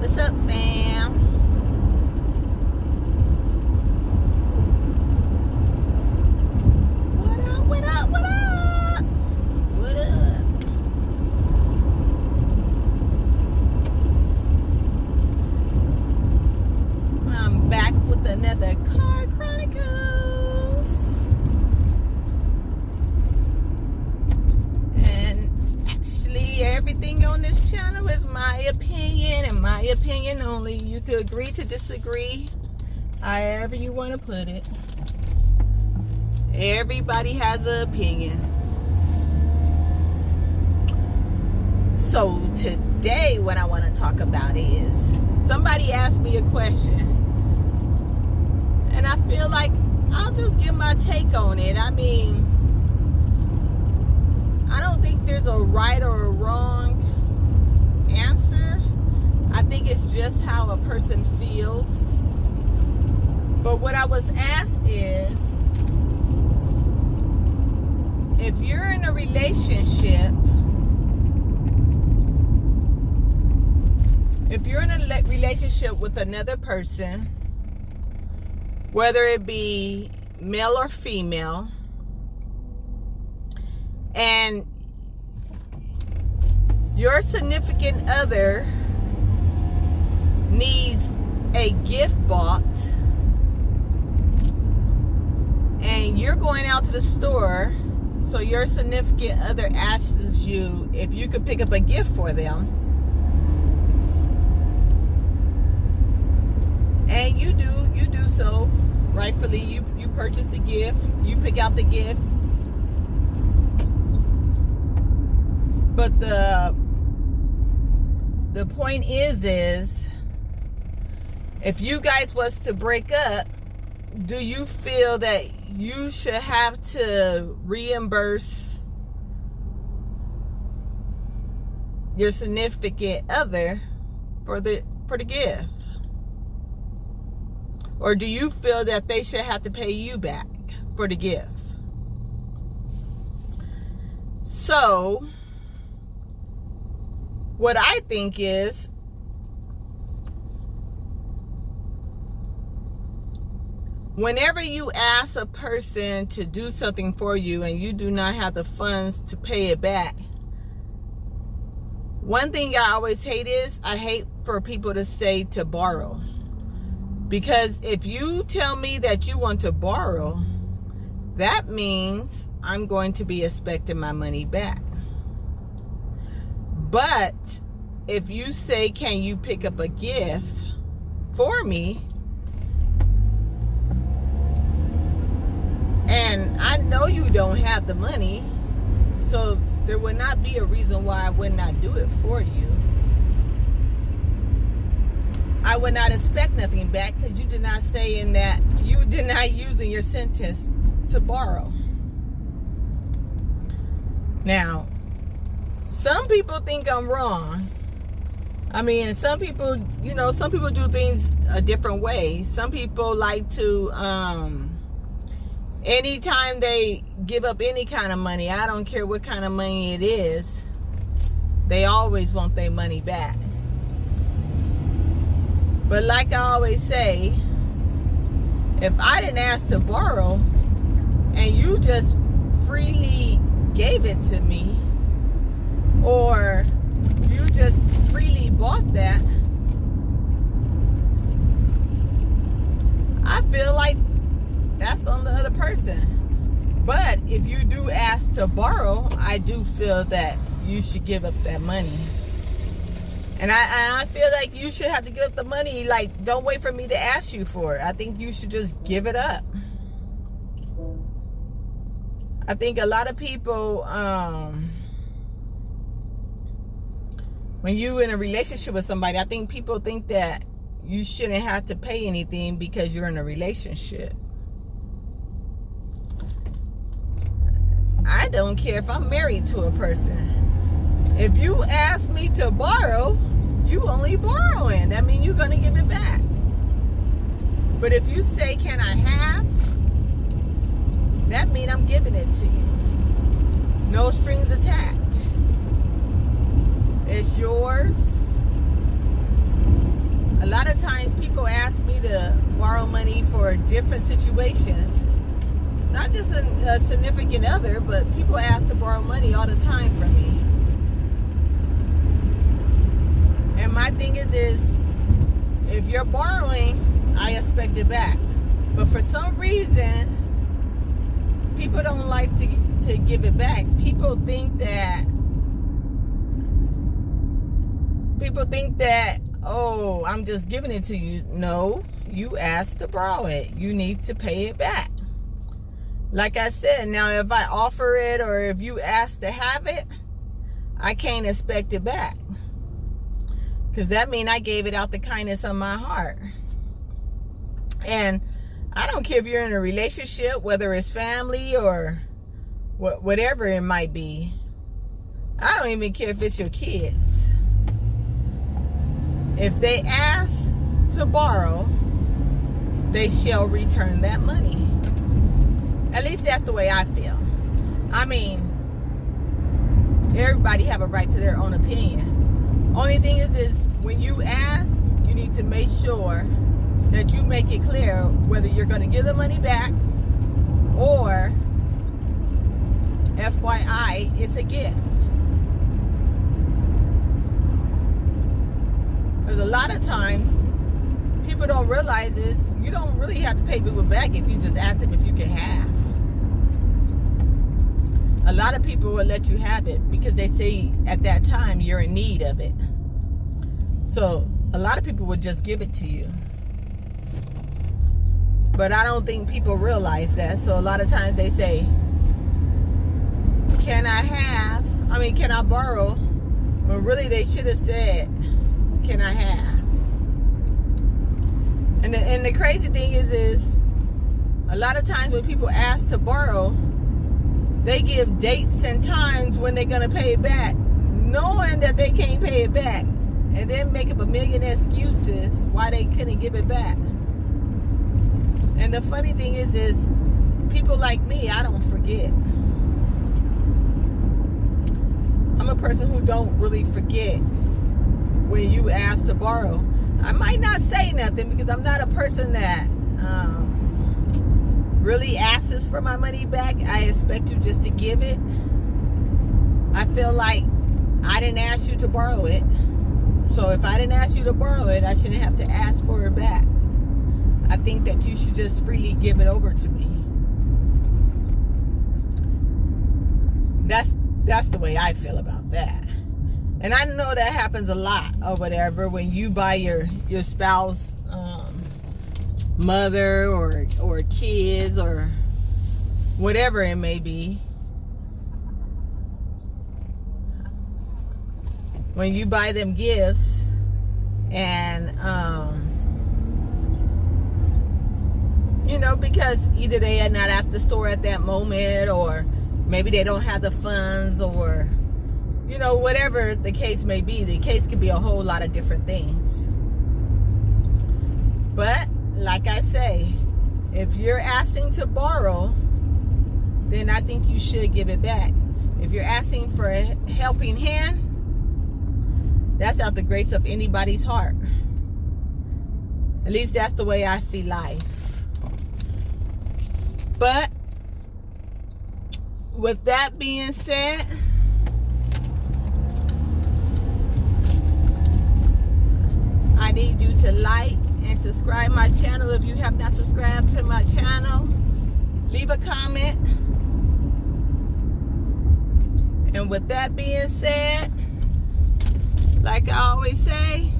What's up, fam? What up, what up, what up? What up? I'm back with another Car Chronicles. And actually, everything on this channel is my opinion and my opinion only. You could agree to disagree, however you want to put it. Everybody has an opinion. So today what I want to talk about is, somebody asked me a question, and I feel like I'll just give my take on it. I mean, I don't think there's a right or a wrong answer. I think it's just how a person feels. But what I was asked is, if you're in a relationship, with another person, whether it be male or female, and your significant other needs a gift bought, and you're going out to the store, so your significant other asks you if you could pick up a gift for them, and you do so rightfully. You purchase the gift, you pick out the gift. But the point is if you guys was to break up, do you feel that you should have to reimburse your significant other for the gift? Or do you feel that they should have to pay you back for the gift? So, what I think is, whenever you ask a person to do something for you and you do not have the funds to pay it back, one thing I always hate is, I hate for people to say to borrow. Because if you tell me that you want to borrow, that means I'm going to be expecting my money back. But if you say, can you pick up a gift for me? And I know you don't have the money, so there would not be a reason why I would not do it for you. I would not expect nothing back, because you did not say in that, you did not use in your sentence to borrow. Now, some people think I'm wrong. I mean, some people, some people do things a different way. Some people like to, anytime they give up any kind of money, I don't care what kind of money it is, they always want their money back. But like I always say, if I didn't ask to borrow and you just freely gave it to me, or you just freely bought that, I feel like that's on the other person. But if you do ask to borrow, I do feel that you should give up that money. And I feel like you should have to give up the money. Like, don't wait for me to ask you for it. I think you should just give it up. I think a lot of people, when you in a relationship with somebody, I think people think that you shouldn't have to pay anything because you're in a relationship. I don't care if I'm married to a person. If you ask me to borrow, you only borrowing. That means you're going to give it back. But if you say, can I have? That means I'm giving it to you. No strings attached. It's yours. times people ask me to borrow money for different situations. Not just a significant other, but people ask to borrow money all the time from me. And my thing is if you're borrowing, I expect it back. But for some reason, people don't like to give it back. People think that, oh, I'm just giving it to you. No, you asked to borrow it. You need to pay it back. Like I said, now if I offer it or if you ask to have it, I can't expect it back. Because that means I gave it out the kindness of my heart. And I don't care if you're in a relationship, whether it's family or whatever it might be. I don't even care if it's your kids. If they ask to borrow, they shall return that money. At least that's the way I feel. I mean, everybody have a right to their own opinion. Only thing is when you ask, you need to make sure that you make it clear whether you're going to give the money back or FYI, it's a gift. Because a lot of times, people don't realize this. You don't really have to pay people back if you just ask them if you can have. A lot of people will let you have it because they say at that time you're in need of it. So a lot of people would just give it to you. But I don't think people realize that. So a lot of times they say, can I borrow? But really they should have said, can I have? And the crazy thing is a lot of times when people ask to borrow, they give dates and times when they're going to pay it back, knowing that they can't pay it back, and then make up a million excuses why they couldn't give it back. And the funny thing is people like me, I don't forget. I'm a person who don't really forget when you ask to borrow. I might not say nothing because I'm not a person that really asks for my money back. I expect you just to give it. I feel like I didn't ask you to borrow it. So if I didn't ask you to borrow it, I shouldn't have to ask for it back. I think that you should just freely give it over to me. That's the way I feel about that. And I know that happens a lot or whatever when you buy your spouse mother or kids or whatever it may be. When you buy them gifts and because either they are not at the store at that moment or maybe they don't have the funds or whatever the case may be. The case could be a whole lot of different things. But like I say, if you're asking to borrow, then I think you should give it back. If you're asking for a helping hand, that's out the grace of anybody's heart. At least that's the way I see life. But with that being said, I need you to like and subscribe my channel if you have not subscribed to my channel. Leave a comment. And with that being said, like I always say,